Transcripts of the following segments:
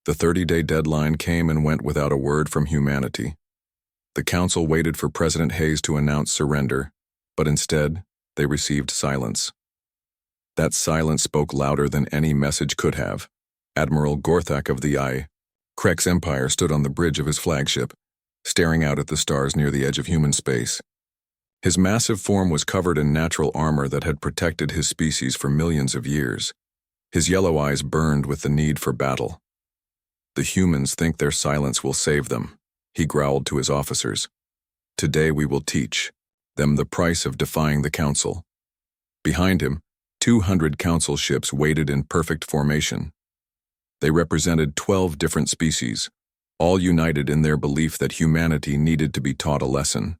The 30-day deadline came and went without a word from humanity. The Council waited for President Hayes to announce surrender, but instead, they received silence. That silence spoke louder than any message could have. Admiral Gorthak of the Krek's Empire stood on the bridge of his flagship, staring out at the stars near the edge of human space. His massive form was covered in natural armor that had protected his species for millions of years. His yellow eyes burned with the need for battle. "The humans think their silence will save them," he growled to his officers. "Today we will teach them the price of defying the Council." Behind him, 200 Council ships waited in perfect formation. They represented 12 different species, all united in their belief that humanity needed to be taught a lesson.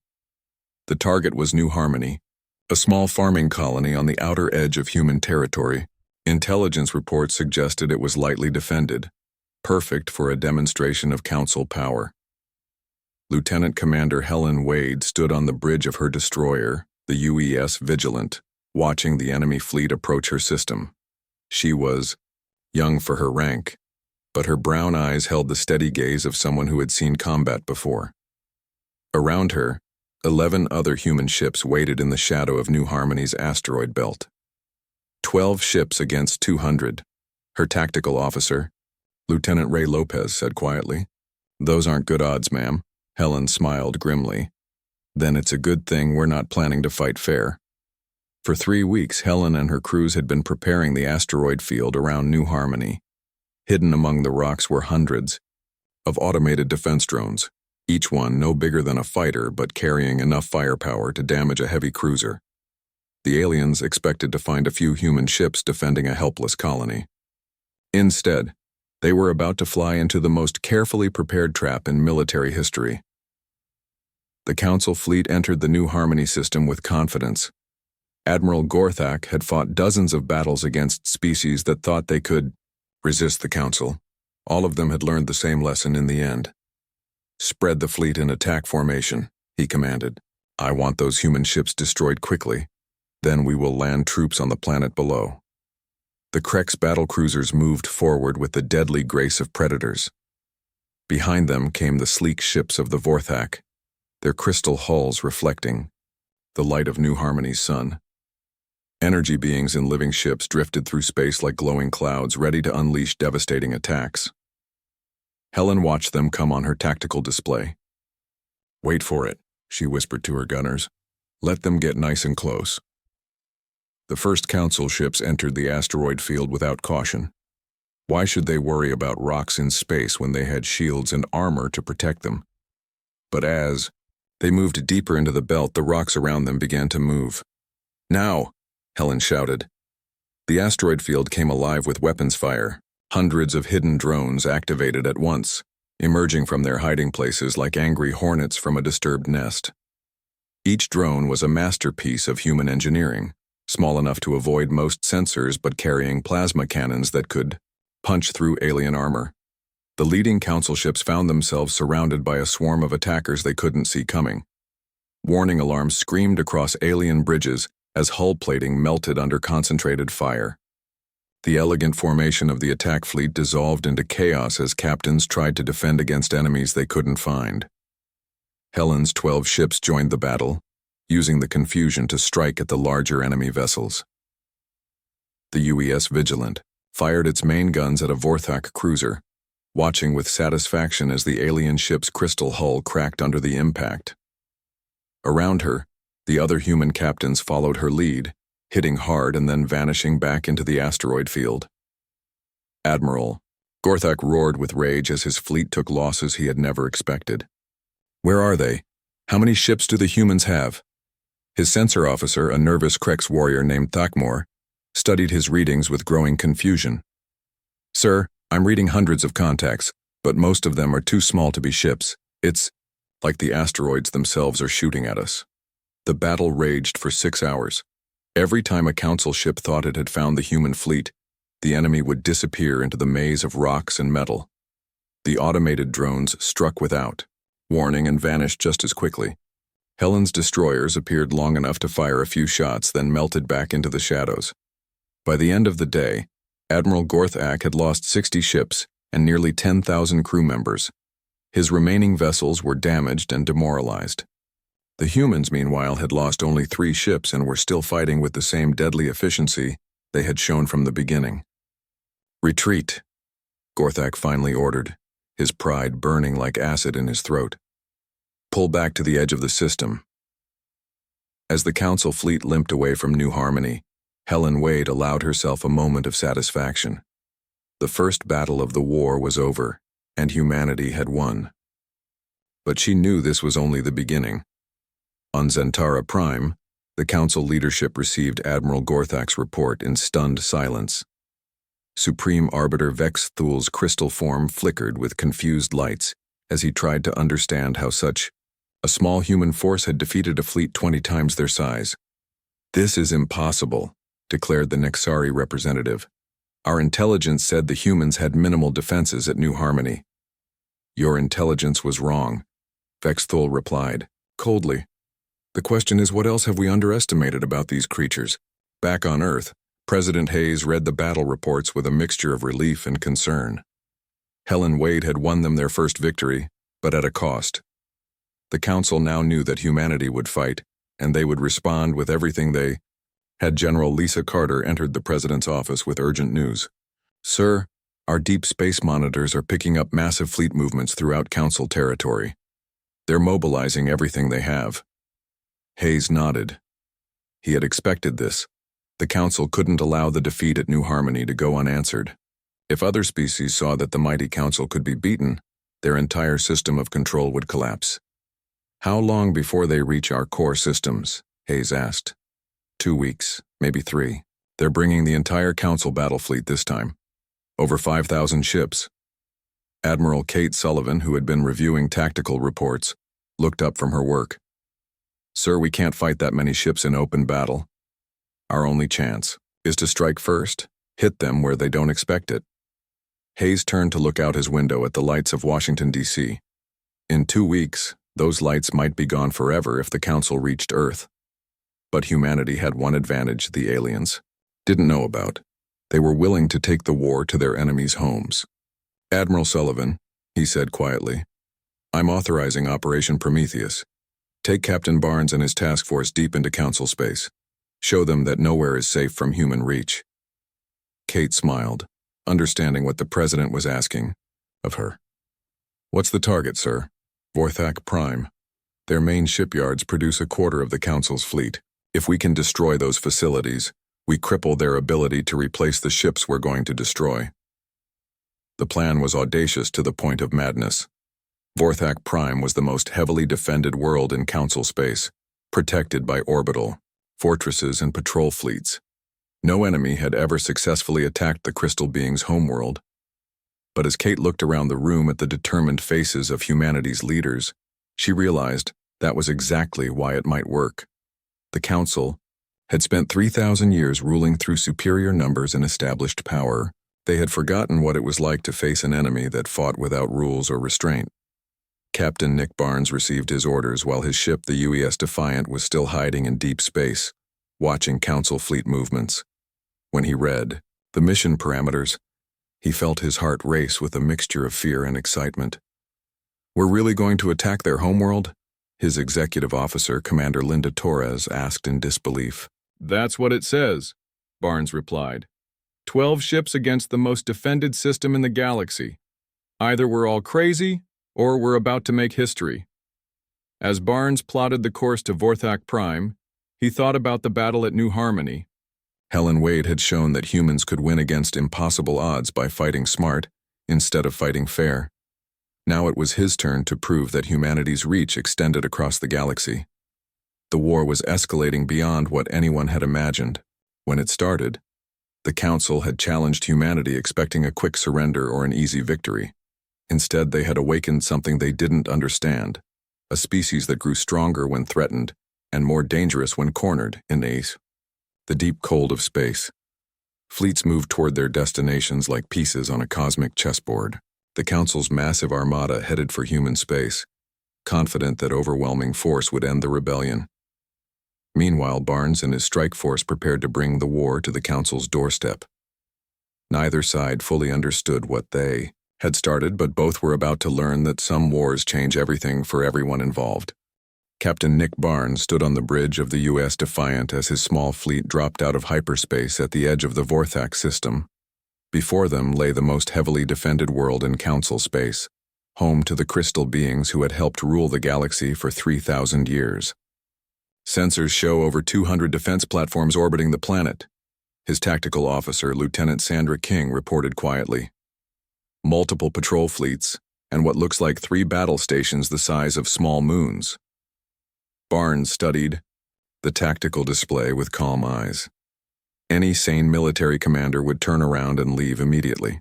The target was New Harmony, a small farming colony on the outer edge of human territory. Intelligence reports suggested it was lightly defended, perfect for a demonstration of Council power. Lieutenant Commander Helen Wade stood on the bridge of her destroyer, the UES Vigilant, watching the enemy fleet approach her system. She was young for her rank, but her brown eyes held the steady gaze of someone who had seen combat before. Around her, 11 other human ships waited in the shadow of New Harmony's asteroid belt. 12 ships against 200. Her tactical officer, Lieutenant Ray Lopez, said quietly. "Those aren't good odds, ma'am." Helen smiled grimly. "Then it's a good thing we're not planning to fight fair." For 3 weeks, Helen and her crews had been preparing the asteroid field around New Harmony. Hidden among the rocks were hundreds of automated defense drones, each one no bigger than a fighter but carrying enough firepower to damage a heavy cruiser. The aliens expected to find a few human ships defending a helpless colony. Instead, they were about to fly into the most carefully prepared trap in military history. The Council fleet entered the New Harmony system with confidence. Admiral Gorthak had fought dozens of battles against species that thought they could resist the Council. All of them had learned the same lesson in the end. "Spread the fleet in attack formation," he commanded. "I want those human ships destroyed quickly. Then we will land troops on the planet below." The Krek's battle cruisers moved forward with the deadly grace of predators. Behind them came the sleek ships of the Vorthak, their crystal hulls reflecting the light of New Harmony's sun. Energy beings in living ships drifted through space like glowing clouds, ready to unleash devastating attacks. Helen watched them come on her tactical display. "Wait for it," she whispered to her gunners. "Let them get nice and close." The first Council ships entered the asteroid field without caution. Why should they worry about rocks in space when they had shields and armor to protect them? But as they moved deeper into the belt, the rocks around them began to move. "Now!" Helen shouted. The asteroid field came alive with weapons fire. Hundreds of hidden drones activated at once, emerging from their hiding places like angry hornets from a disturbed nest. Each drone was a masterpiece of human engineering, small enough to avoid most sensors but carrying plasma cannons that could punch through alien armor. The leading Council ships found themselves surrounded by a swarm of attackers they couldn't see coming. Warning alarms screamed across alien bridges as hull plating melted under concentrated fire. The elegant formation of the attack fleet dissolved into chaos as captains tried to defend against enemies they couldn't find. Helen's 12 ships joined the battle, using the confusion to strike at the larger enemy vessels. The UES Vigilant fired its main guns at a Vorthak cruiser, watching with satisfaction as the alien ship's crystal hull cracked under the impact. Around her, the other human captains followed her lead, hitting hard and then vanishing back into the asteroid field. Admiral Gorthak roared with rage as his fleet took losses he had never expected. "Where are they? How many ships do the humans have?" His sensor officer, a nervous Krex warrior named Thakmor, studied his readings with growing confusion. "Sir, I'm reading hundreds of contacts, but most of them are too small to be ships. It's like the asteroids themselves are shooting at us." The battle raged for 6 hours. Every time a Council ship thought it had found the human fleet, the enemy would disappear into the maze of rocks and metal. The automated drones struck without warning and vanished just as quickly. Helen's destroyers appeared long enough to fire a few shots, then melted back into the shadows. By the end of the day, Admiral Gorthak had lost 60 ships and nearly 10,000 crew members. His remaining vessels were damaged and demoralized. The humans, meanwhile, had lost only 3 ships and were still fighting with the same deadly efficiency they had shown from the beginning. "Retreat," Gorthak finally ordered, his pride burning like acid in his throat. "Pull back to the edge of the system." As the Council fleet limped away from New Harmony, Helen Wade allowed herself a moment of satisfaction. The first battle of the war was over, and humanity had won. But she knew this was only the beginning. On Zentara Prime, the Council leadership received Admiral Gorthak's report in stunned silence. Supreme Arbiter Vex Thul's crystal form flickered with confused lights as he tried to understand how such a small human force had defeated a fleet 20 times their size. "This is impossible," declared the Nexari representative. "Our intelligence said the humans had minimal defenses at New Harmony." "Your intelligence was wrong," Vex Thul replied, coldly. "The question is, what else have we underestimated about these creatures?" Back on Earth, President Hayes read the battle reports with a mixture of relief and concern. Helen Wade had won them their first victory, but at a cost. The Council now knew that humanity would fight, and they would respond with everything they had. General Lisa Carter entered the President's office with urgent news. "Sir, our deep space monitors are picking up massive fleet movements throughout Council territory. They're mobilizing everything they have." Hayes nodded. He had expected this. The Council couldn't allow the defeat at New Harmony to go unanswered. If other species saw that the mighty Council could be beaten, their entire system of control would collapse. "How long before they reach our core systems?" Hayes asked. 2 weeks, maybe 3. They're bringing the entire Council battle fleet this time. Over 5,000 ships. Admiral Kate Sullivan, who had been reviewing tactical reports, looked up from her work. "Sir, we can't fight that many ships in open battle. Our only chance is to strike first, hit them where they don't expect it." Hayes turned to look out his window at the lights of Washington, D.C. In 2 weeks, those lights might be gone forever if the Council reached Earth. But humanity had one advantage the aliens didn't know about. They were willing to take the war to their enemies' homes. "Admiral Sullivan," he said quietly, "I'm authorizing Operation Prometheus. Take Captain Barnes and his task force deep into Council space. Show them that nowhere is safe from human reach." Kate smiled, understanding what the President was asking of her. "What's the target, sir?" "Vorthak Prime. Their main shipyards produce a quarter of the Council's fleet. If we can destroy those facilities, we cripple their ability to replace the ships we're going to destroy." The plan was audacious to the point of madness. Vorthak Prime was the most heavily defended world in Council space, protected by orbital fortresses and patrol fleets. No enemy had ever successfully attacked the crystal being's homeworld. But as Kate looked around the room at the determined faces of humanity's leaders, she realized that was exactly why it might work. The Council had spent 3,000 years ruling through superior numbers and established power. They had forgotten what it was like to face an enemy that fought without rules or restraint. Captain Nick Barnes received his orders while his ship, the UES Defiant, was still hiding in deep space, watching Council fleet movements. When he read the mission parameters, he felt his heart race with a mixture of fear and excitement. "We're really going to attack their homeworld?" his executive officer, Commander Linda Torres, asked in disbelief. "That's what it says," Barnes replied. 12 ships against the most defended system in the galaxy. Either we're all crazy, or we're about to make history. As Barnes plotted the course to Vorthak Prime, he thought about the battle at New Harmony. Helen Wade had shown that humans could win against impossible odds by fighting smart instead of fighting fair. Now it was his turn to prove that humanity's reach extended across the galaxy. The war was escalating beyond what anyone had imagined. When it started, the Council had challenged humanity expecting a quick surrender or an easy victory. Instead, they had awakened something they didn't understand, a species that grew stronger when threatened and more dangerous when cornered in the deep cold of space. Fleets moved toward their destinations like pieces on a cosmic chessboard. The Council's massive armada headed for human space, confident that overwhelming force would end the rebellion. Meanwhile, Barnes and his strike force prepared to bring the war to the Council's doorstep. Neither side fully understood what they had started, but both were about to learn that some wars change everything for everyone involved. Captain Nick Barnes stood on the bridge of the U.S. Defiant as his small fleet dropped out of hyperspace at the edge of the Vorthak system. Before them lay the most heavily defended world in Council space, home to the crystal beings who had helped rule the galaxy for 3,000 years. Sensors show over 200 defense platforms orbiting the planet, his tactical officer, Lieutenant Sandra King, reported quietly. Multiple patrol fleets, and what looks like 3 battle stations the size of small moons. Barnes studied the tactical display with calm eyes. Any sane military commander would turn around and leave immediately.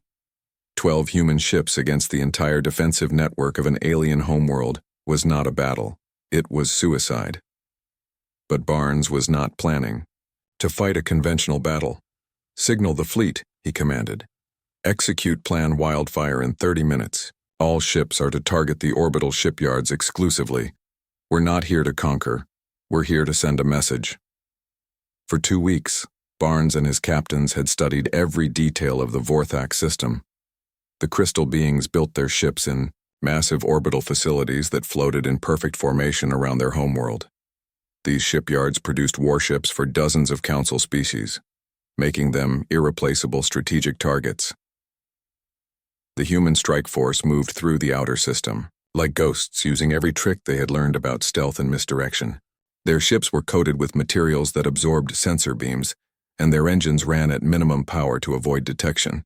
12 human ships against the entire defensive network of an alien homeworld was not a battle. It was suicide. But Barnes was not planning to fight a conventional battle. Signal the fleet, he commanded. Execute Plan Wildfire in 30 minutes. All ships are to target the orbital shipyards exclusively. We're not here to conquer. We're here to send a message. For 2 weeks, Barnes and his captains had studied every detail of the Vorthak system. The crystal beings built their ships in massive orbital facilities that floated in perfect formation around their homeworld. These shipyards produced warships for dozens of Council species, making them irreplaceable strategic targets. The human strike force moved through the outer system, like ghosts, using every trick they had learned about stealth and misdirection. Their ships were coated with materials that absorbed sensor beams, and their engines ran at minimum power to avoid detection.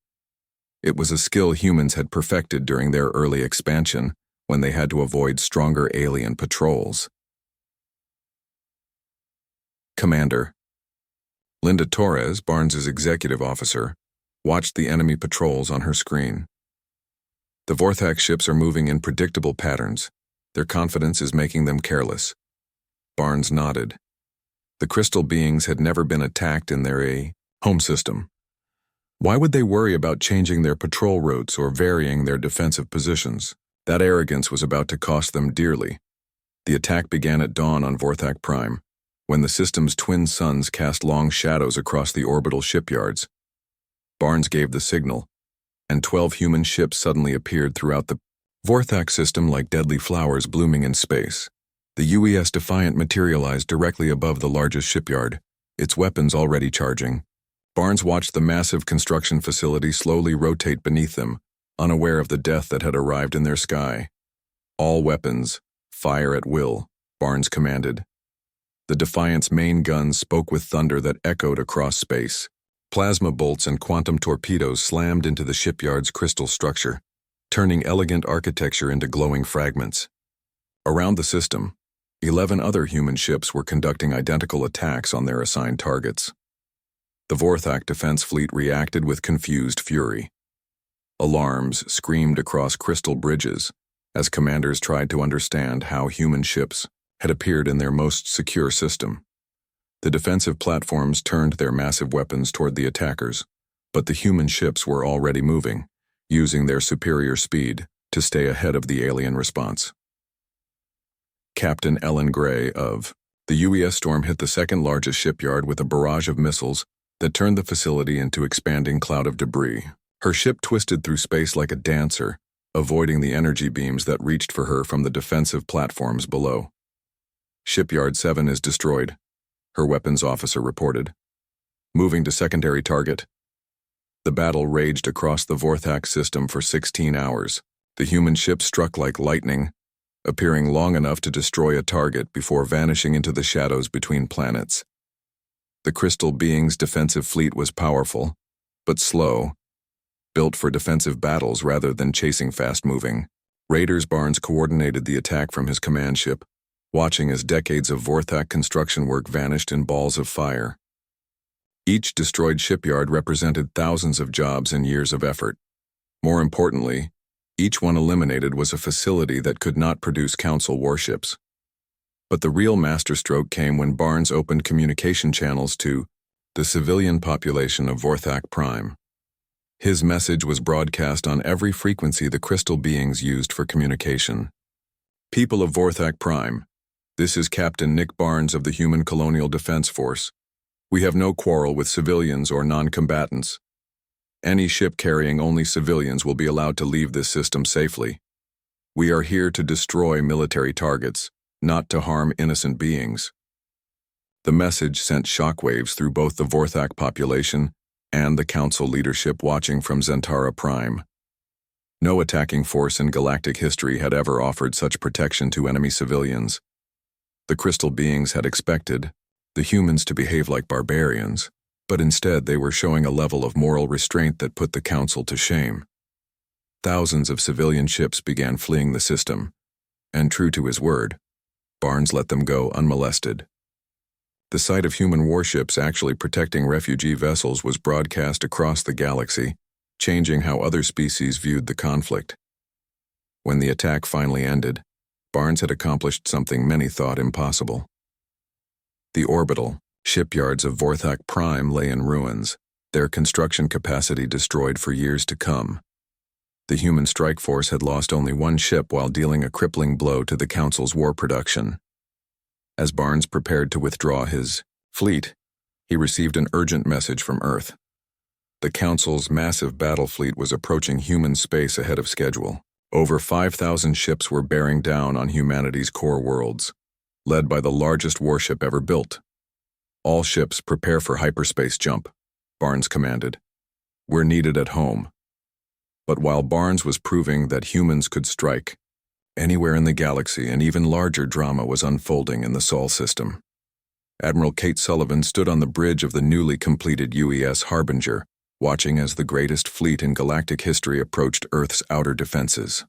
It was a skill humans had perfected during their early expansion, when they had to avoid stronger alien patrols. Commander. Linda Torres, Barnes's executive officer, watched the enemy patrols on her screen. The Vorthak ships are moving in predictable patterns. Their confidence is making them careless. Barnes nodded. The crystal beings had never been attacked in their home system. Why would they worry about changing their patrol routes or varying their defensive positions? That arrogance was about to cost them dearly. The attack began at dawn on Vorthak Prime, when the system's twin suns cast long shadows across the orbital shipyards. Barnes gave the signal, and 12 human ships suddenly appeared throughout the Vorthak system like deadly flowers blooming in space. The U.S. Defiant materialized directly above the largest shipyard, its weapons already charging. Barnes watched the massive construction facility slowly rotate beneath them, unaware of the death that had arrived in their sky. All weapons, fire at will, Barnes commanded. The Defiant's main guns spoke with thunder that echoed across space. Plasma bolts and quantum torpedoes slammed into the shipyard's crystal structure, turning elegant architecture into glowing fragments. Around the system, 11 other human ships were conducting identical attacks on their assigned targets. The Vorthak defense fleet reacted with confused fury. Alarms screamed across crystal bridges as commanders tried to understand how human ships had appeared in their most secure system. The defensive platforms turned their massive weapons toward the attackers, but the human ships were already moving, using their superior speed to stay ahead of the alien response. Captain Ellen Gray of the U.S. Storm hit the second largest shipyard with a barrage of missiles that turned the facility into an expanding cloud of debris. Her ship twisted through space like a dancer, avoiding the energy beams that reached for her from the defensive platforms below. Shipyard 7 is destroyed, her weapons officer reported. Moving to secondary target. The battle raged across the Vorthak system for 16 hours. The human ship struck like lightning, appearing long enough to destroy a target before vanishing into the shadows between planets. The crystal being's defensive fleet was powerful, but slow, built for defensive battles rather than chasing fast-moving. Raiders Barnes coordinated the attack from his command ship, watching as decades of Vorthak construction work vanished in balls of fire. Each destroyed shipyard represented thousands of jobs and years of effort. More importantly, each one eliminated was a facility that could not produce Council warships. But the real masterstroke came when Barnes opened communication channels to the civilian population of Vorthak Prime. His message was broadcast on every frequency the crystal beings used for communication. People of Vorthak Prime, this is Captain Nick Barnes of the Human Colonial Defense Force. We have no quarrel with civilians or non-combatants. Any ship carrying only civilians will be allowed to leave this system safely. We are here to destroy military targets, not to harm innocent beings. The message sent shockwaves through both the Vorthak population and the Council leadership watching from Zentara Prime. No attacking force in galactic history had ever offered such protection to enemy civilians. The crystal beings had expected the humans to behave like barbarians, but instead they were showing a level of moral restraint that put the Council to shame. Thousands of civilian ships began fleeing the system, and true to his word, Barnes let them go unmolested. The sight of human warships actually protecting refugee vessels was broadcast across the galaxy, changing how other species viewed the conflict. When the attack finally ended, Barnes had accomplished something many thought impossible. The orbital shipyards of Vorthak Prime lay in ruins, their construction capacity destroyed for years to come. The human strike force had lost only one ship while dealing a crippling blow to the Council's war production. As Barnes prepared to withdraw his fleet, he received an urgent message from Earth. The Council's massive battle fleet was approaching human space ahead of schedule. Over 5,000 ships were bearing down on humanity's core worlds, led by the largest warship ever built. All ships prepare for hyperspace jump, Barnes commanded. We're needed at home. But while Barnes was proving that humans could strike, anywhere in the galaxy an even larger drama was unfolding in the Sol system. Admiral Kate Sullivan stood on the bridge of the newly completed UES Harbinger, watching as the greatest fleet in galactic history approached Earth's outer defenses.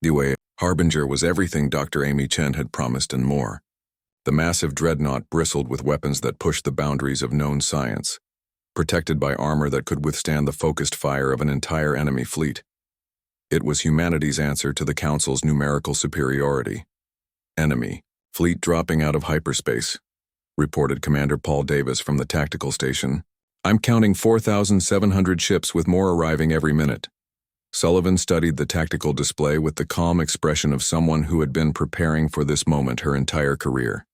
The UES Harbinger was everything Dr. Amy Chen had promised and more. The massive dreadnought bristled with weapons that pushed the boundaries of known science, protected by armor that could withstand the focused fire of an entire enemy fleet. It was humanity's answer to the Council's numerical superiority. Enemy fleet dropping out of hyperspace, reported Commander Paul Davis from the tactical station. I'm counting 4,700 ships with more arriving every minute. Sullivan studied the tactical display with the calm expression of someone who had been preparing for this moment her entire career.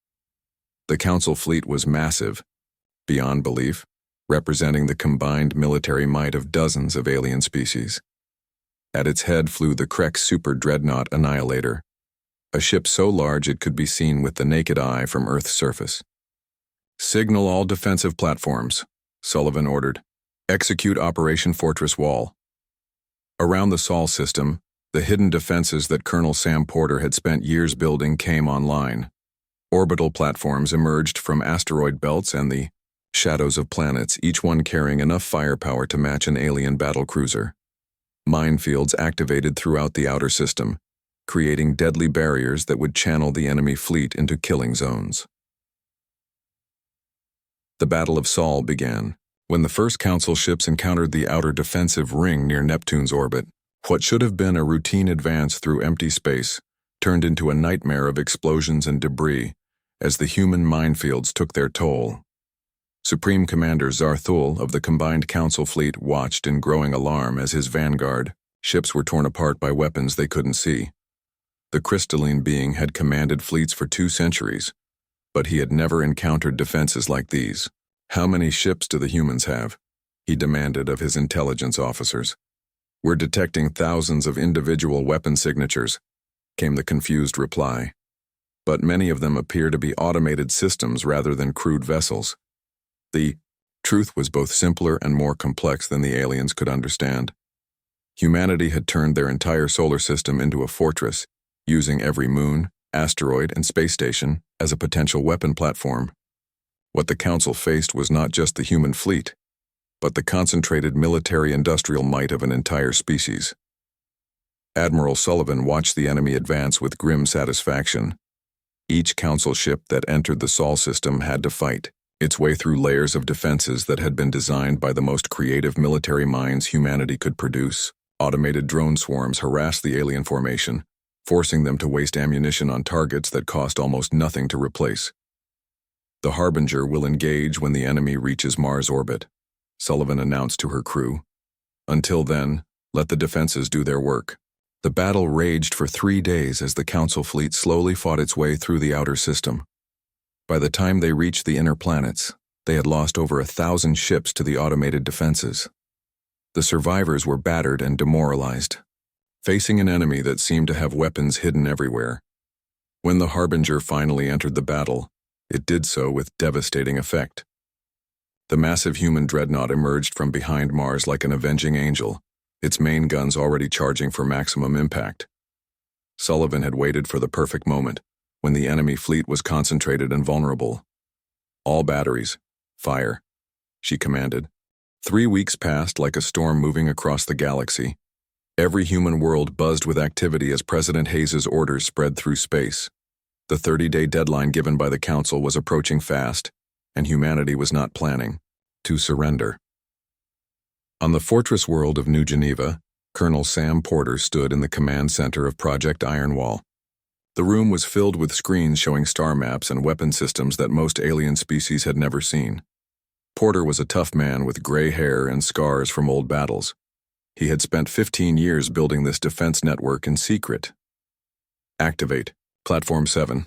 The Council fleet was massive, beyond belief, representing the combined military might of dozens of alien species. At its head flew the Krek Super Dreadnought Annihilator, a ship so large it could be seen with the naked eye from Earth's surface. Signal all defensive platforms, Sullivan ordered. Execute Operation Fortress Wall. Around the Sol system, the hidden defenses that Colonel Sam Porter had spent years building came online. Orbital platforms emerged from asteroid belts and the shadows of planets, each one carrying enough firepower to match an alien battlecruiser. Minefields activated throughout the outer system, creating deadly barriers that would channel the enemy fleet into killing zones. The Battle of Sol began. When the first Council ships encountered the outer defensive ring near Neptune's orbit, what should have been a routine advance through empty space turned into a nightmare of explosions and debris as the human minefields took their toll. Supreme Commander Zarthul of the combined Council fleet watched in growing alarm as his vanguard ships were torn apart by weapons they couldn't see. The crystalline being had commanded fleets for 2 centuries, but he had never encountered defenses like these. How many ships do the humans have? He demanded of his intelligence officers. We're detecting thousands of individual weapon signatures, came the confused reply. But many of them appear to be automated systems rather than crude vessels. The truth was both simpler and more complex than the aliens could understand. Humanity had turned their entire solar system into a fortress, using every moon, asteroid, and space station as a potential weapon platform. What the Council faced was not just the human fleet, but the concentrated military-industrial might of an entire species. Admiral Sullivan watched the enemy advance with grim satisfaction. Each Council ship that entered the Sol system had to fight its way through layers of defenses that had been designed by the most creative military minds humanity could produce. Automated drone swarms harassed the alien formation, forcing them to waste ammunition on targets that cost almost nothing to replace. The Harbinger will engage when the enemy reaches Mars orbit, Sullivan announced to her crew. Until then, let the defenses do their work. The battle raged for 3 days as the Council fleet slowly fought its way through the outer system. By the time they reached the inner planets, they had lost over 1,000 ships to the automated defenses. The survivors were battered and demoralized, facing an enemy that seemed to have weapons hidden everywhere. When the Harbinger finally entered the battle, it did so with devastating effect. The massive human dreadnought emerged from behind Mars like an avenging angel, its main guns already charging for maximum impact. Sullivan had waited for the perfect moment, when the enemy fleet was concentrated and vulnerable. "All batteries, fire," she commanded. 3 weeks passed like a storm moving across the galaxy. Every human world buzzed with activity as President Hayes's orders spread through space. The 30-day deadline given by the Council was approaching fast, and humanity was not planning to surrender. On the fortress world of New Geneva, Colonel Sam Porter stood in the command center of Project Ironwall. The room was filled with screens showing star maps and weapon systems that most alien species had never seen. Porter was a tough man with gray hair and scars from old battles. He had spent 15 years building this defense network in secret. "Activate, Platform 7,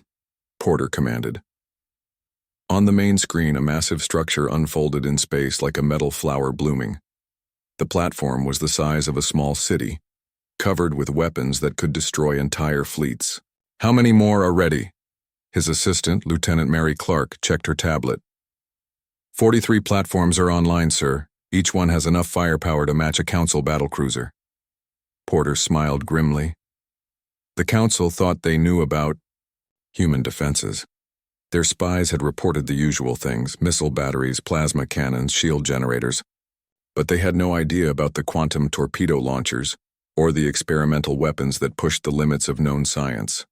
Porter commanded. On the main screen, a massive structure unfolded in space like a metal flower blooming. The platform was the size of a small city, covered with weapons that could destroy entire fleets. "How many more are ready?" His assistant, Lieutenant Mary Clark, checked her tablet. 43 platforms are online, sir. Each one has enough firepower to match a Council battlecruiser." Porter smiled grimly. The Council thought they knew about human defenses. Their spies had reported the usual things: missile batteries, plasma cannons, shield generators. But they had no idea about the quantum torpedo launchers or the experimental weapons that pushed the limits of known science.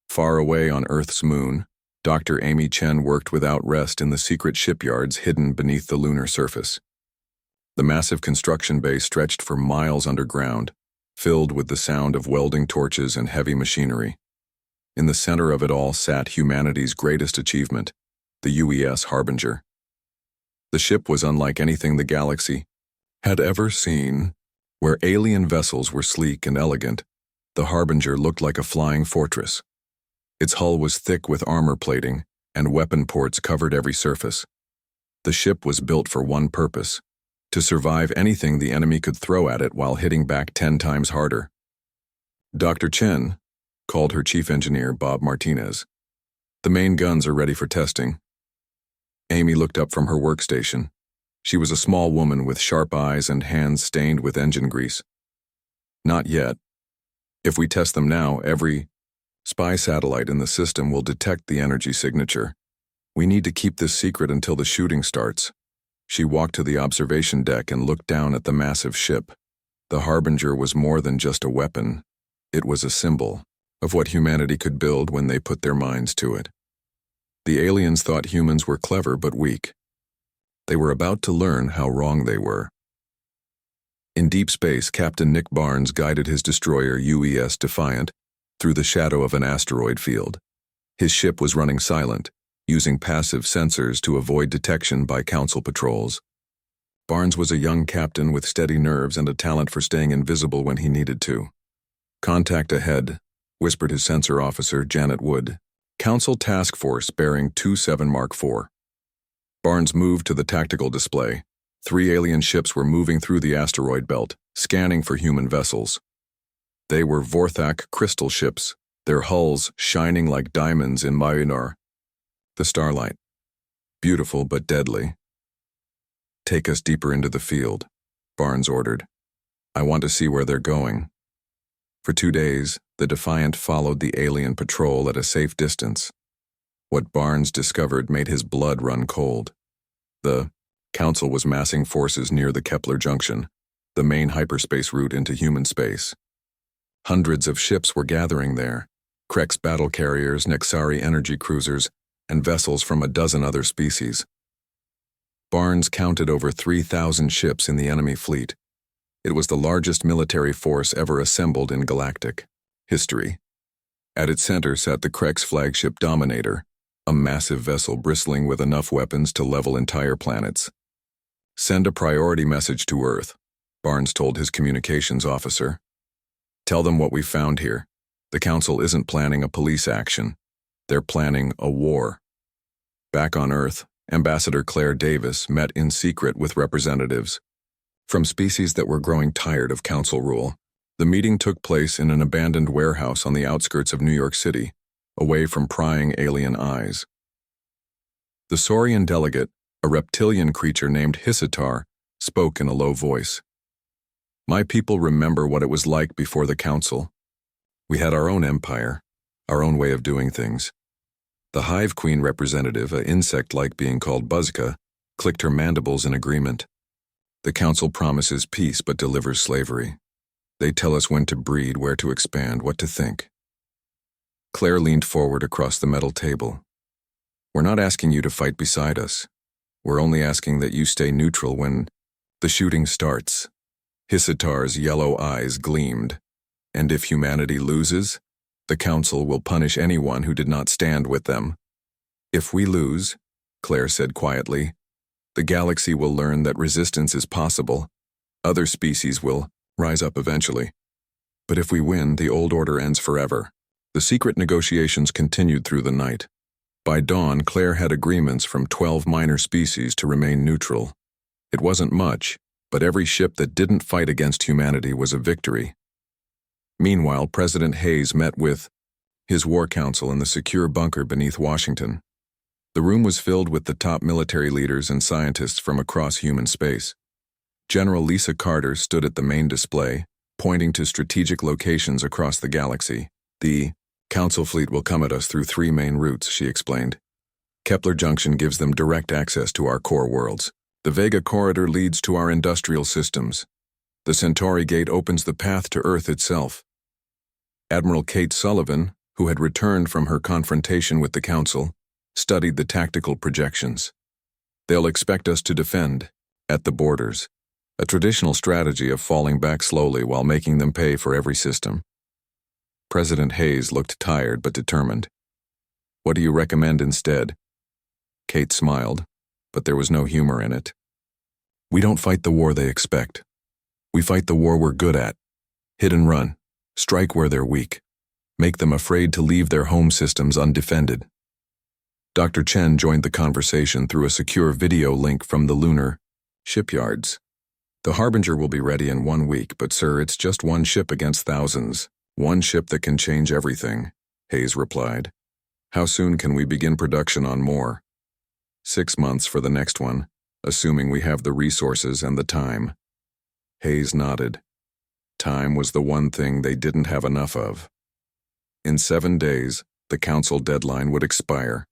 Far away on Earth's moon, Dr. Amy Chen worked without rest in the secret shipyards hidden beneath the lunar surface. The massive construction base stretched for miles underground, filled with the sound of welding torches and heavy machinery. In the center of it all sat humanity's greatest achievement, the UES Harbinger. The ship was unlike anything the galaxy had ever seen. Where alien vessels were sleek and elegant, the Harbinger looked like a flying fortress. Its hull was thick with armor plating, and weapon ports covered every surface. The ship was built for one purpose: to survive anything the enemy could throw at it while hitting back 10 times harder. "Dr. Chen," called her chief engineer, Bob Martinez. "The main guns are ready for testing." Amy looked up from her workstation. She was a small woman with sharp eyes and hands stained with engine grease. "Not yet. If we test them now, every spy satellite in the system will detect the energy signature. We need to keep this secret until the shooting starts." She walked to the observation deck and looked down at the massive ship. The Harbinger was more than just a weapon. It was a symbol of what humanity could build when they put their minds to it. The aliens thought humans were clever but weak. They were about to learn how wrong they were. In deep space, Captain Nick Barnes guided his destroyer UES Defiant through the shadow of an asteroid field. His ship was running silent, using passive sensors to avoid detection by Council patrols. Barnes was a young captain with steady nerves and a talent for staying invisible when he needed to. "Contact ahead," whispered his sensor officer, Janet Wood. "Council task force bearing 27 Mark IV. Barnes moved to the tactical display. 3 alien ships were moving through the asteroid belt, scanning for human vessels. They were Vorthak crystal ships, their hulls shining like diamonds in Mayunar. The starlight. Beautiful but deadly. "Take us deeper into the field," Barnes ordered. "I want to see where they're going." For 2 days, the Defiant followed the alien patrol at a safe distance. What Barnes discovered made his blood run cold. The Council was massing forces near the Kepler Junction, the main hyperspace route into human space. Hundreds of ships were gathering there: Krex battle carriers, Nexari energy cruisers, and vessels from a dozen other species. Barnes counted over 3,000 ships in the enemy fleet. It was the largest military force ever assembled in galactic history. At its center sat the Krex flagship Dominator, a massive vessel bristling with enough weapons to level entire planets. "Send a priority message to Earth," Barnes told his communications officer. "Tell them what we found here. The Council isn't planning a police action. They're planning a war." Back on Earth, Ambassador Claire Davis met in secret with representatives. From species that were growing tired of council rule. The meeting took place in an abandoned warehouse on the outskirts of New York City, away from prying alien eyes. The Saurian delegate, a reptilian creature named Hissitar, spoke in a low voice. My people remember what it was like before the council. We had our own empire, our own way of doing things. The hive queen representative, an insect-like being called Buzzka, clicked her mandibles in agreement. The council promises peace but delivers slavery. They tell us when to breed, where to expand, what to think. Claire leaned forward across the metal table. We're not asking you to fight beside us. We're only asking that you stay neutral when the shooting starts. Hissitar's yellow eyes gleamed. And if humanity loses, the council will punish anyone who did not stand with them. If we lose, Claire said quietly, the galaxy will learn that resistance is possible. Other species will rise up eventually. But if we win, the old order ends forever. The secret negotiations continued through the night. By dawn, Claire had agreements from 12 minor species to remain neutral. It wasn't much, but every ship that didn't fight against humanity was a victory. Meanwhile, President Hayes met with his war council in the secure bunker beneath Washington. The room was filled with the top military leaders and scientists from across human space. General Lisa Carter stood at the main display, pointing to strategic locations across the galaxy. The Council fleet will come at us through 3 main routes, she explained. Kepler Junction gives them direct access to our core worlds. The Vega Corridor leads to our industrial systems. The Centauri Gate opens the path to Earth itself. Admiral Kate Sullivan, who had returned from her confrontation with the Council, studied the tactical projections. They'll expect us to defend, at the borders, a traditional strategy of falling back slowly while making them pay for every system. President Hayes looked tired but determined. What do you recommend instead? Kate smiled, but there was no humor in it. We don't fight the war they expect. We fight the war we're good at. Hit and run. Strike where they're weak. Make them afraid to leave their home systems undefended. Dr. Chen joined the conversation through a secure video link from the lunar shipyards. The Harbinger will be ready in 1 week, but sir, it's just one ship against thousands. One ship that can change everything, Hayes replied. How soon can we begin production on more? 6 months for the next one, assuming we have the resources and the time. Hayes nodded. Time was the one thing they didn't have enough of. In 7 days, the council deadline would expire.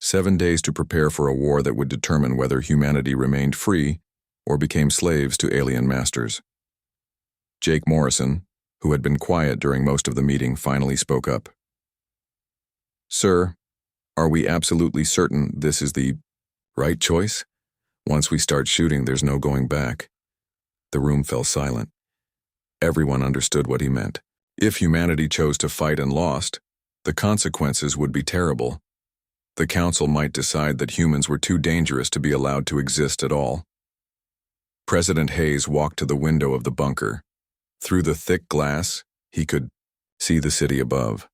7 days to prepare for a war that would determine whether humanity remained free or became slaves to alien masters. Jake Morrison, who had been quiet during most of the meeting, finally spoke up. Sir, are we absolutely certain this is the right choice? Once we start shooting, there's no going back. The room fell silent. Everyone understood what he meant. If humanity chose to fight and lost, the consequences would be terrible. The council might decide that humans were too dangerous to be allowed to exist at all. President Hayes walked to the window of the bunker. Through the thick glass, he could see the city above.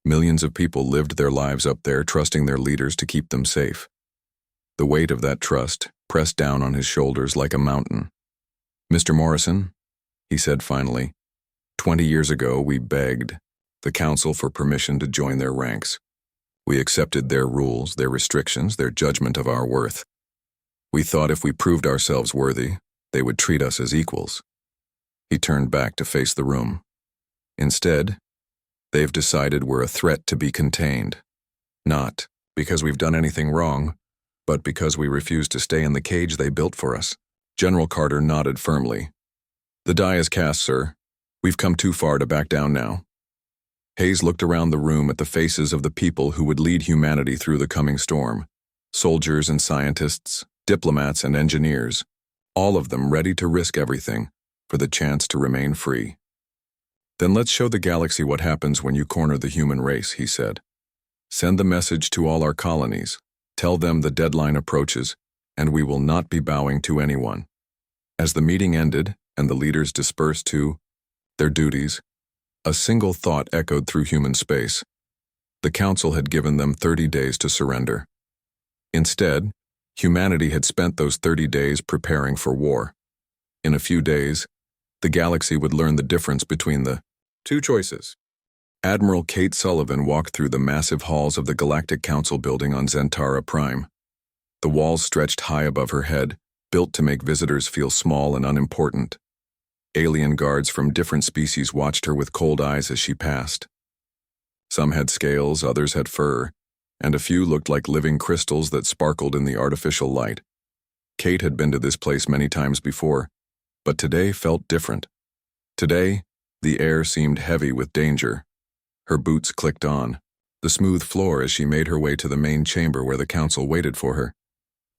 Millions of people lived their lives up there, trusting their leaders to keep them safe. The weight of that trust pressed down on his shoulders like a mountain. Mr. Morrison, he said finally, 20 years ago we begged the council for permission to join their ranks. We accepted their rules, their restrictions, their judgment of our worth. We thought if we proved ourselves worthy, they would treat us as equals. He turned back to face the room. Instead, they've decided we're a threat to be contained. Not because we've done anything wrong, but because we refuse to stay in the cage they built for us. General Carter nodded firmly. The die is cast, sir. We've come too far to back down now. Hayes looked around the room at the faces of the people who would lead humanity through the coming storm. Soldiers and scientists, diplomats and engineers, all of them ready to risk everything for the chance to remain free. Then let's show the galaxy what happens when you corner the human race, he said. Send the message to all our colonies. Tell them the deadline approaches, and we will not be bowing to anyone. As the meeting ended and the leaders dispersed to their duties, a single thought echoed through human space. The council had given them 30 days to surrender. Instead, humanity had spent those 30 days preparing for war. In a few days, the galaxy would learn the difference between the two choices. Admiral Kate Sullivan walked through the massive halls of the Galactic Council building on Zentara Prime. The walls stretched high above her head, built to make visitors feel small and unimportant. Alien guards from different species watched her with cold eyes as she passed. Some had scales, others had fur, and a few looked like living crystals that sparkled in the artificial light. Kate had been to this place many times before, but today felt different. Today, the air seemed heavy with danger. Her boots clicked on the smooth floor as she made her way to the main chamber where the council waited for her.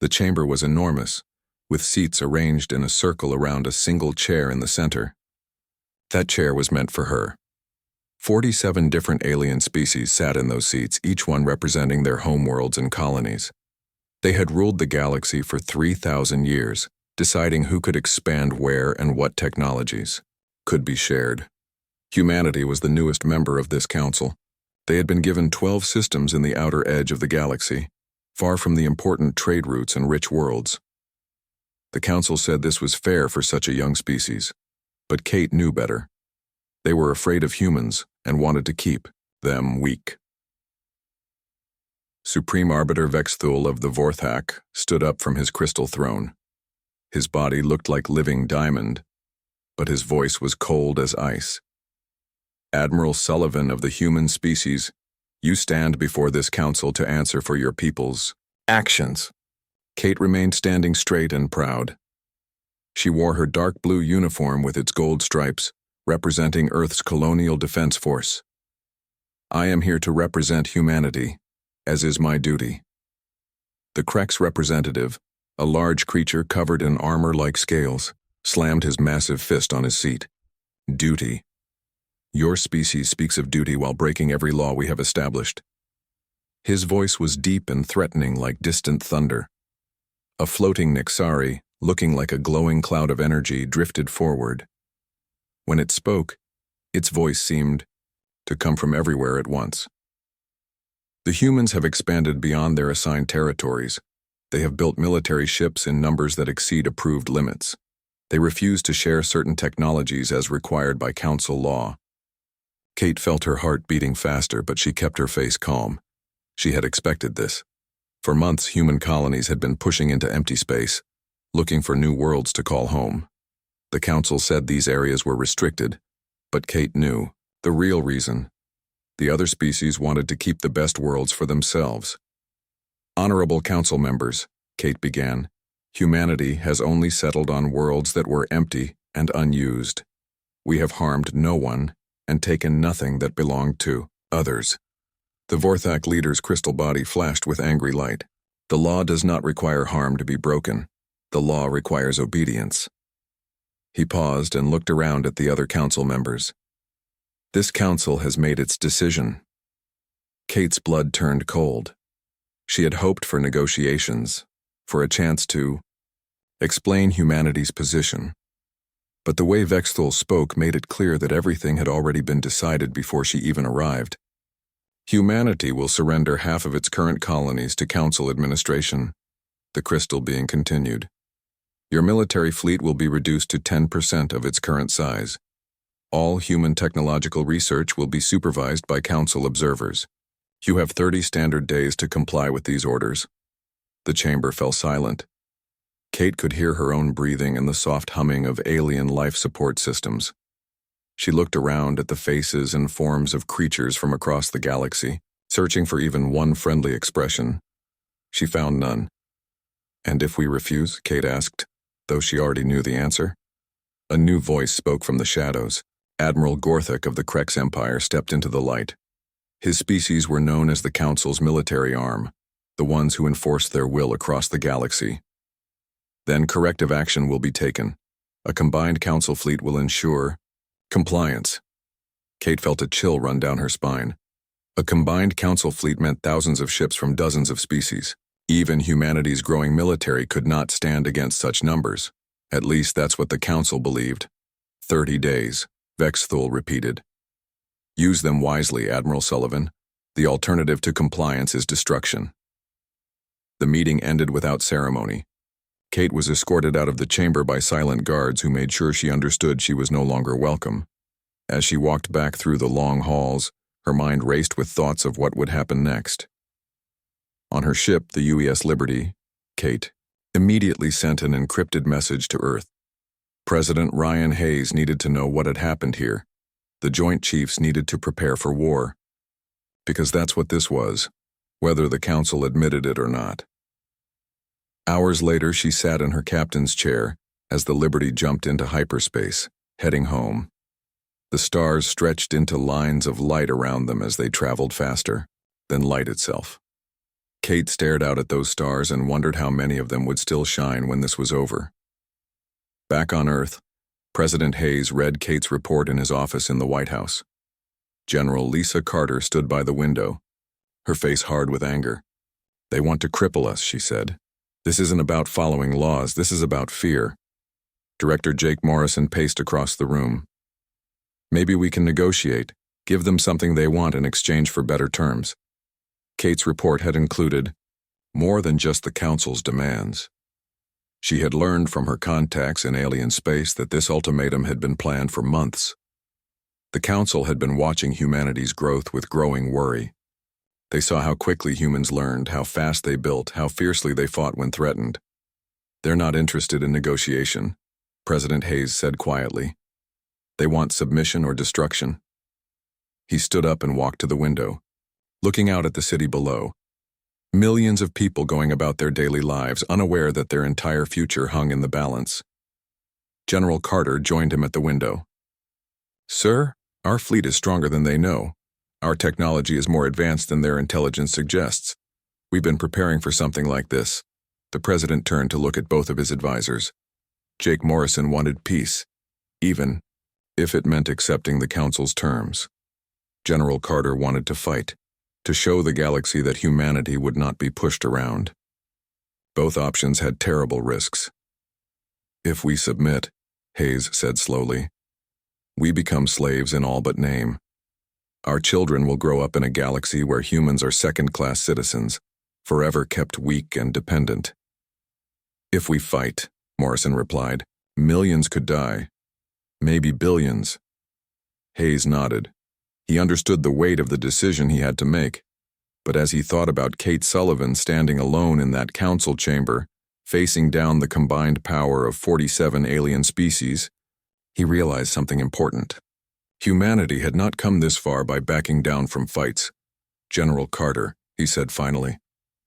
The chamber was enormous, with seats arranged in a circle around a single chair in the center. That chair was meant for her. 47 different alien species sat in those seats, each one representing their homeworlds and colonies. They had ruled the galaxy for 3,000 years, deciding who could expand where and what technologies could be shared. Humanity was the newest member of this council. They had been given 12 systems in the outer edge of the galaxy, far from the important trade routes and rich worlds. The council said this was fair for such a young species, but Kate knew better. They were afraid of humans and wanted to keep them weak. Supreme Arbiter Vexthul of the Vorthak stood up from his crystal throne. His body looked like living diamond, but his voice was cold as ice. Admiral Sullivan of the human species, you stand before this council to answer for your people's actions. Kate remained standing straight and proud. She wore her dark blue uniform with its gold stripes, representing Earth's colonial defense force. I am here to represent humanity, as is my duty. The Krex representative, a large creature covered in armor like scales, slammed his massive fist on his seat. Duty. Your species speaks of duty while breaking every law we have established. His voice was deep and threatening like distant thunder. A floating Nixari, looking like a glowing cloud of energy, drifted forward. When it spoke, its voice seemed to come from everywhere at once. The humans have expanded beyond their assigned territories. They have built military ships in numbers that exceed approved limits. They refuse to share certain technologies as required by council law. Kate felt her heart beating faster, but she kept her face calm. She had expected this. For months, human colonies had been pushing into empty space, looking for new worlds to call home. The council said these areas were restricted, but Kate knew the real reason. The other species wanted to keep the best worlds for themselves. Honorable council members, Kate began, humanity has only settled on worlds that were empty and unused. We have harmed no one and taken nothing that belonged to others. The Vorthak leader's crystal body flashed with angry light. The law does not require harm to be broken. The law requires obedience. He paused and looked around at the other council members. This council has made its decision. Kate's blood turned cold. She had hoped for negotiations, for a chance to explain humanity's position. But the way Vexthul spoke made it clear that everything had already been decided before she even arrived. Humanity will surrender half of its current colonies to council administration, the crystal being continued. Your military fleet will be reduced to 10% of its current size. All human technological research will be supervised by council observers. You have 30 standard days to comply with these orders. The chamber fell silent. Kate could hear her own breathing and the soft humming of alien life support systems. She looked around at the faces and forms of creatures from across the galaxy, searching for even one friendly expression. She found none. And if we refuse? Kate asked, though she already knew the answer. A new voice spoke from the shadows. Admiral Gorthak of the Krex Empire stepped into the light. His species were known as the Council's military arm, the ones who enforced their will across the galaxy. Then corrective action will be taken. A combined council fleet will ensure compliance. Kate felt a chill run down her spine. A combined council fleet meant thousands of ships from dozens of species. Even humanity's growing military could not stand against such numbers. At least that's what the council believed. 30 days, Vexthul repeated. Use them wisely, Admiral Sullivan. The alternative to compliance is destruction. The meeting ended without ceremony. Kate was escorted out of the chamber by silent guards who made sure she understood she was no longer welcome. As she walked back through the long halls, her mind raced with thoughts of what would happen next. On her ship, the UES Liberty, Kate immediately sent an encrypted message to Earth. President Ryan Hayes needed to know what had happened here. The Joint Chiefs needed to prepare for war. Because that's what this was, whether the Council admitted it or not. Hours later, she sat in her captain's chair as the Liberty jumped into hyperspace, heading home. The stars stretched into lines of light around them as they traveled faster than light itself. Kate stared out at those stars and wondered how many of them would still shine when this was over. Back on Earth, President Hayes read Kate's report in his office in the White House. General Lisa Carter stood by the window, her face hard with anger. "They want to cripple us," she said. "This isn't about following laws, this is about fear." Director Jake Morrison paced across the room. "Maybe we can negotiate, give them something they want in exchange for better terms." Kate's report had included more than just the Council's demands. She had learned from her contacts in alien space that this ultimatum had been planned for months. The Council had been watching humanity's growth with growing worry. They saw how quickly humans learned, how fast they built, how fiercely they fought when threatened. "They're not interested in negotiation," President Hayes said quietly. "They want submission or destruction." He stood up and walked to the window, looking out at the city below. Millions of people going about their daily lives, unaware that their entire future hung in the balance. General Carter joined him at the window. "Sir, our fleet is stronger than they know. Our technology is more advanced than their intelligence suggests. We've been preparing for something like this." The president turned to look at both of his advisors. Jake Morrison wanted peace, even if it meant accepting the Council's terms. General Carter wanted to fight, to show the galaxy that humanity would not be pushed around. Both options had terrible risks. "If we submit," Hayes said slowly, "we become slaves in all but name. Our children will grow up in a galaxy where humans are second-class citizens, forever kept weak and dependent." "If we fight," Morrison replied, "millions could die. Maybe billions." Hayes nodded. He understood the weight of the decision he had to make, but as he thought about Kate Sullivan standing alone in that council chamber, facing down the combined power of 47 alien species, he realized something important. Humanity had not come this far by backing down from fights. "General Carter," he said finally,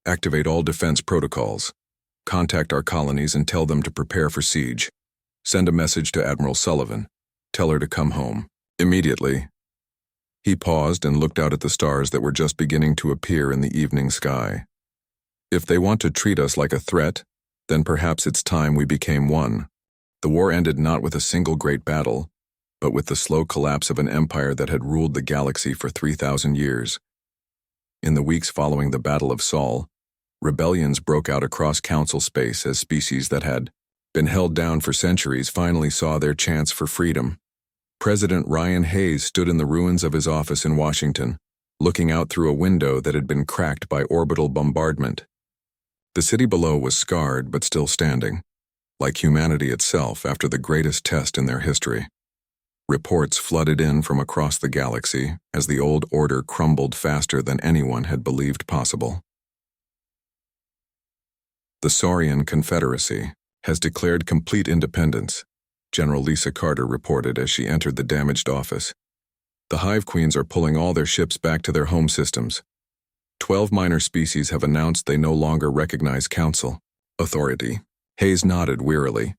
"activate all defense protocols. Contact our colonies and tell them to prepare for siege. Send a message to Admiral Sullivan. Tell her to come home. Immediately." He paused and looked out at the stars that were just beginning to appear in the evening sky. "If they want to treat us like a threat, then perhaps it's time we became one." The war ended not with a single great battle, but with the slow collapse of an empire that had ruled the galaxy for 3,000 years. In the weeks following the Battle of Sol, rebellions broke out across Council space as species that had been held down for centuries finally saw their chance for freedom. President Ryan Hayes stood in the ruins of his office in Washington, looking out through a window that had been cracked by orbital bombardment. The city below was scarred but still standing, like humanity itself after the greatest test in their history. Reports flooded in from across the galaxy as the old order crumbled faster than anyone had believed possible. The Saurian Confederacy has declared complete independence, General Lisa Carter reported as she entered the damaged office. The Hive Queens are pulling all their ships back to their home systems. 12 minor species have announced they no longer recognize Council authority. Hayes nodded wearily.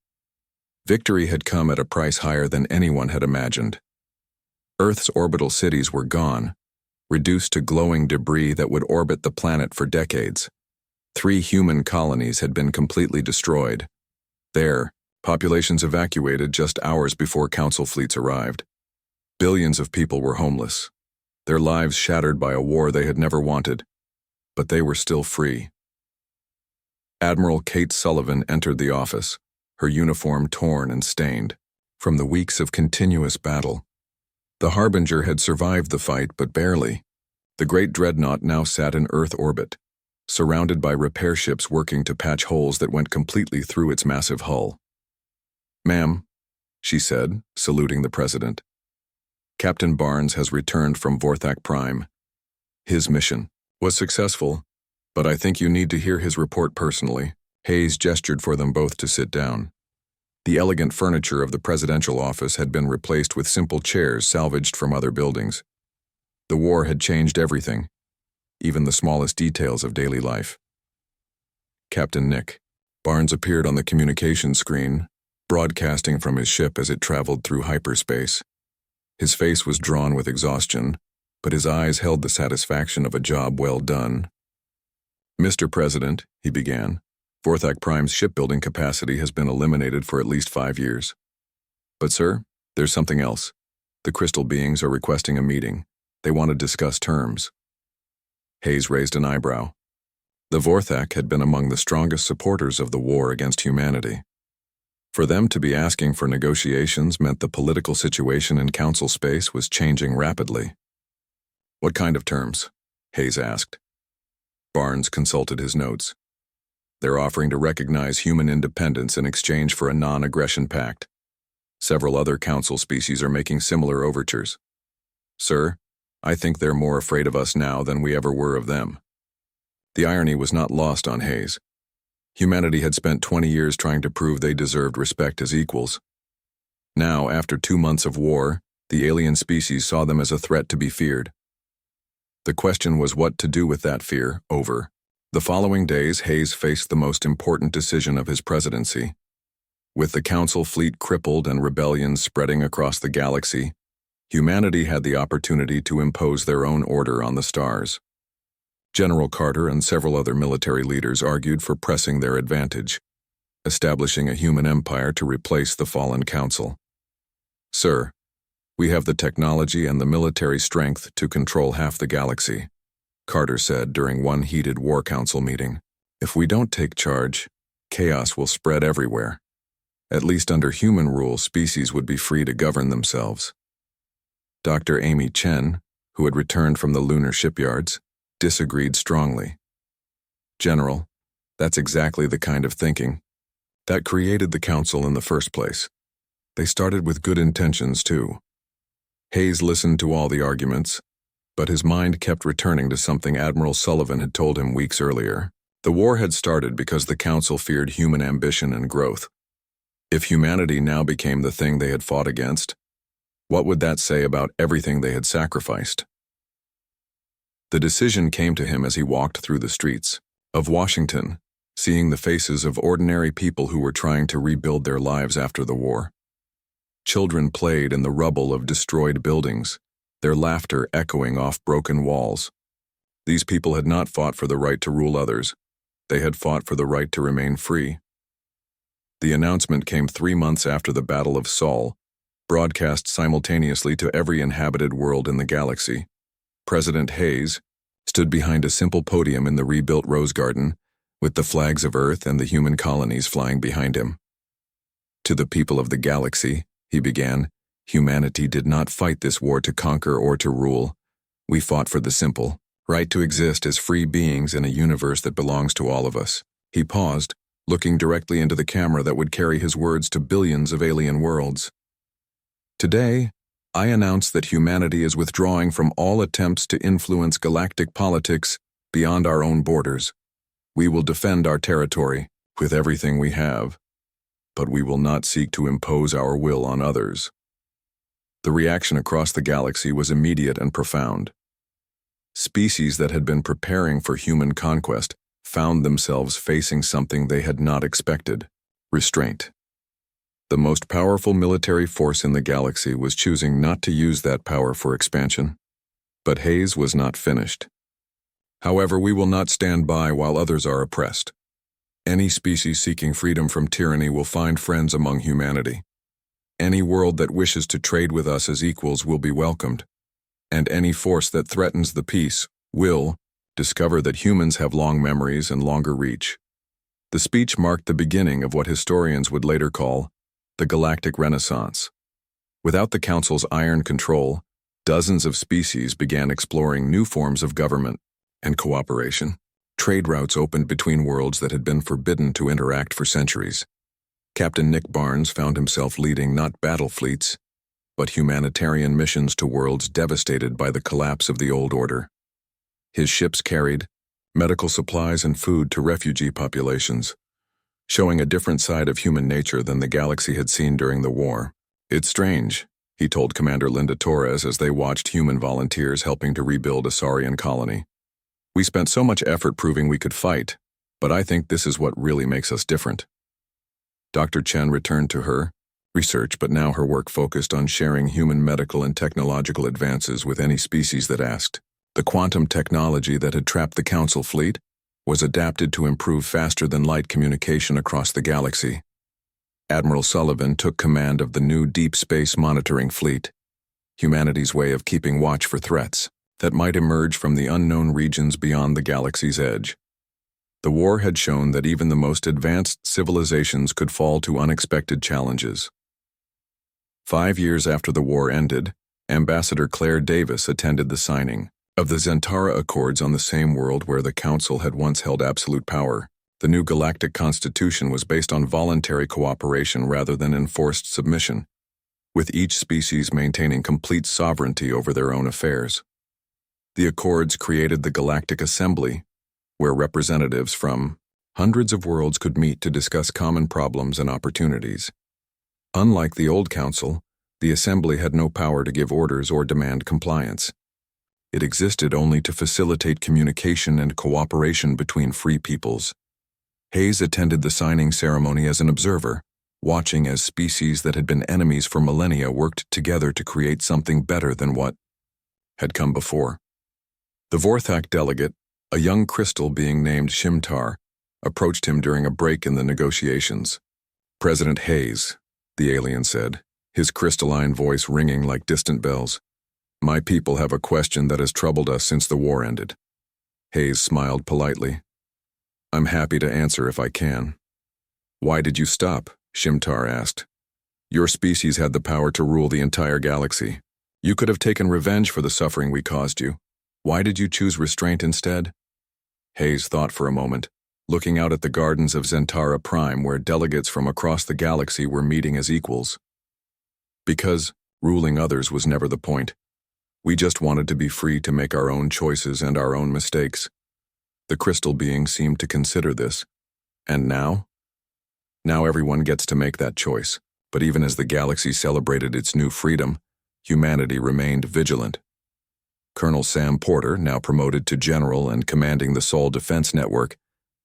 Victory had come at a price higher than anyone had imagined. Earth's orbital cities were gone, reduced to glowing debris that would orbit the planet for decades. 3 human colonies had been completely destroyed. There, populations evacuated just hours before Council fleets arrived. Billions of people were homeless, their lives shattered by a war they had never wanted, but they were still free. Admiral Kate Sullivan entered the office, her uniform torn and stained from the weeks of continuous battle. The Harbinger had survived the fight, but barely. The great dreadnought now sat in Earth orbit, surrounded by repair ships working to patch holes that went completely through its massive hull. "Ma'am," she said, saluting the president. "Captain Barnes has returned from Vorthak Prime. His mission was successful, but I think you need to hear his report personally." Hayes gestured for them both to sit down. The elegant furniture of the presidential office had been replaced with simple chairs salvaged from other buildings. The war had changed everything, even the smallest details of daily life. "Captain Nick." Barnes appeared on the communication screen, broadcasting from his ship as it traveled through hyperspace. His face was drawn with exhaustion, but his eyes held the satisfaction of a job well done. "Mr. President," he began, "Vorthak Prime's shipbuilding capacity has been eliminated for at least 5 years. But sir, there's something else. The crystal beings are requesting a meeting. They want to discuss terms." Hayes raised an eyebrow. The Vorthak had been among the strongest supporters of the war against humanity. For them to be asking for negotiations meant the political situation in council space was changing rapidly. "What kind of terms?" Hayes asked. Barnes consulted his notes. "They're offering to recognize human independence in exchange for a non-aggression pact. Several other council species are making similar overtures. Sir, I think they're more afraid of us now than we ever were of them." The irony was not lost on Hayes. Humanity had spent 20 years trying to prove they deserved respect as equals. Now, after 2 months of war, the alien species saw them as a threat to be feared. The question was what to do with that fear over. The following days, Hayes faced the most important decision of his presidency. With the council fleet crippled and rebellions spreading across the galaxy, humanity had the opportunity to impose their own order on the stars. General Carter and several other military leaders argued for pressing their advantage, establishing a human empire to replace the fallen council. "Sir, we have the technology and the military strength to control half the galaxy," Carter said during one heated War Council meeting. "If we don't take charge, chaos will spread everywhere. At least under human rule, species would be free to govern themselves." Dr. Amy Chen, who had returned from the lunar shipyards, disagreed strongly. "General, that's exactly the kind of thinking that created the council in the first place. They started with good intentions, too." Hayes listened to all the arguments, but his mind kept returning to something Admiral Sullivan had told him weeks earlier. The war had started because the council feared human ambition and growth. If humanity now became the thing they had fought against, what would that say about everything they had sacrificed? The decision came to him as he walked through the streets of Washington, seeing the faces of ordinary people who were trying to rebuild their lives after the war. Children played in the rubble of destroyed buildings, their laughter echoing off broken walls. These people had not fought for the right to rule others. They had fought for the right to remain free. The announcement came 3 months after the Battle of Sol, broadcast simultaneously to every inhabited world in the galaxy. President Hayes stood behind a simple podium in the rebuilt Rose Garden, with the flags of Earth and the human colonies flying behind him. "To the people of the galaxy," he began, "humanity did not fight this war to conquer or to rule. We fought for the simple right to exist as free beings in a universe that belongs to all of us." He paused, looking directly into the camera that would carry his words to billions of alien worlds. "Today, I announce that humanity is withdrawing from all attempts to influence galactic politics beyond our own borders. We will defend our territory with everything we have, but we will not seek to impose our will on others." The reaction across the galaxy was immediate and profound. Species that had been preparing for human conquest found themselves facing something they had not expected: restraint. The most powerful military force in the galaxy was choosing not to use that power for expansion. But Hayes was not finished. "However, we will not stand by while others are oppressed. Any species seeking freedom from tyranny will find friends among humanity. Any world that wishes to trade with us as equals will be welcomed, and any force that threatens the peace will discover that humans have long memories and longer reach." The speech marked the beginning of what historians would later call the Galactic Renaissance. Without the Council's iron control, dozens of species began exploring new forms of government and cooperation. Trade routes opened between worlds that had been forbidden to interact for centuries. Captain Nick Barnes found himself leading not battle fleets, but humanitarian missions to worlds devastated by the collapse of the old order. His ships carried medical supplies and food to refugee populations, showing a different side of human nature than the galaxy had seen during the war. "It's strange," he told Commander Linda Torres as they watched human volunteers helping to rebuild a Saurian colony. "We spent so much effort proving we could fight, but I think this is what really makes us different." Dr. Chen returned to her research, but now her work focused on sharing human medical and technological advances with any species that asked. The quantum technology that had trapped the Council fleet was adapted to improve faster-than-light communication across the galaxy. Admiral Sullivan took command of the new Deep Space Monitoring Fleet, humanity's way of keeping watch for threats that might emerge from the unknown regions beyond the galaxy's edge. The war had shown that even the most advanced civilizations could fall to unexpected challenges. 5 years after the war ended, Ambassador Claire Davis attended the signing of the Zentara Accords on the same world where the Council had once held absolute power. The new galactic constitution was based on voluntary cooperation rather than enforced submission, with each species maintaining complete sovereignty over their own affairs. The Accords created the Galactic Assembly, where representatives from hundreds of worlds could meet to discuss common problems and opportunities. Unlike the old Council, the Assembly had no power to give orders or demand compliance. It existed only to facilitate communication and cooperation between free peoples. Hayes attended the signing ceremony as an observer, watching as species that had been enemies for millennia worked together to create something better than what had come before. The Vorthak delegate, a young crystal being named Shimtar, approached him during a break in the negotiations. "President Hayes," the alien said, his crystalline voice ringing like distant bells. "My people have a question that has troubled us since the war ended." Hayes smiled politely. "I'm happy to answer if I can." "Why did you stop?" Shimtar asked. "Your species had the power to rule the entire galaxy. You could have taken revenge for the suffering we caused you. Why did you choose restraint instead?" Hayes thought for a moment, looking out at the gardens of Zentara Prime where delegates from across the galaxy were meeting as equals. "Because ruling others was never the point. We just wanted to be free to make our own choices and our own mistakes." The crystal being seemed to consider this. "And now?" "Now everyone gets to make that choice, but even as the galaxy celebrated its new freedom, humanity remained vigilant." Colonel Sam Porter, now promoted to general and commanding the Sol Defense Network,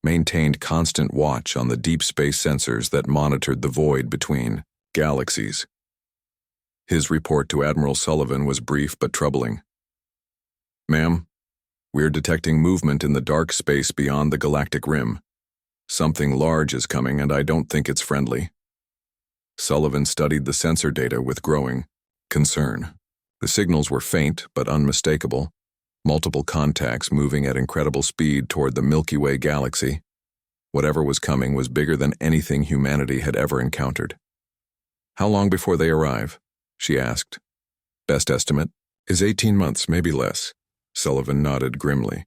maintained constant watch on the deep space sensors that monitored the void between galaxies. His report to Admiral Sullivan was brief but troubling. "Ma'am, we're detecting movement in the dark space beyond the galactic rim. Something large is coming and I don't think it's friendly." Sullivan studied the sensor data with growing concern. The signals were faint but unmistakable, multiple contacts moving at incredible speed toward the Milky Way galaxy. Whatever was coming was bigger than anything humanity had ever encountered. "How long before they arrive?" she asked. "Best estimate is 18 months, maybe less." Sullivan nodded grimly.